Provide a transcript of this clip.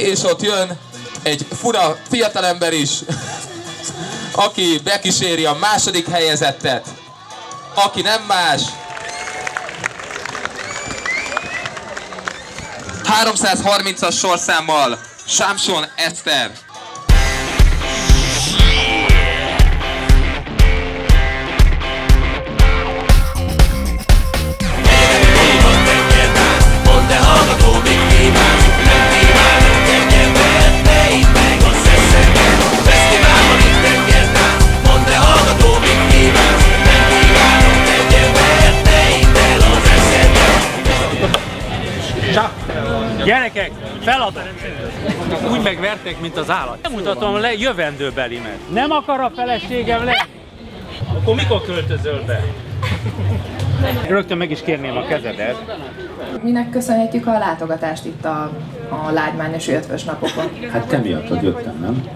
és ott jön egy fura fiatalember is, aki bekíséri a második helyezettet, aki nem más. 330-as sorszámmal Sámson Eszter. Gyerekek, feladom! Úgy megvertek, mint az állat. Nem mutatom le jövendőbelimet. Nem akar a feleségem le? Akkor mikor költözöl be? Rögtön meg is kérném a kezedet. Minek köszönhetjük a látogatást itt a lágymányos ötvös napokon? Hát te miattad jöttem, nem?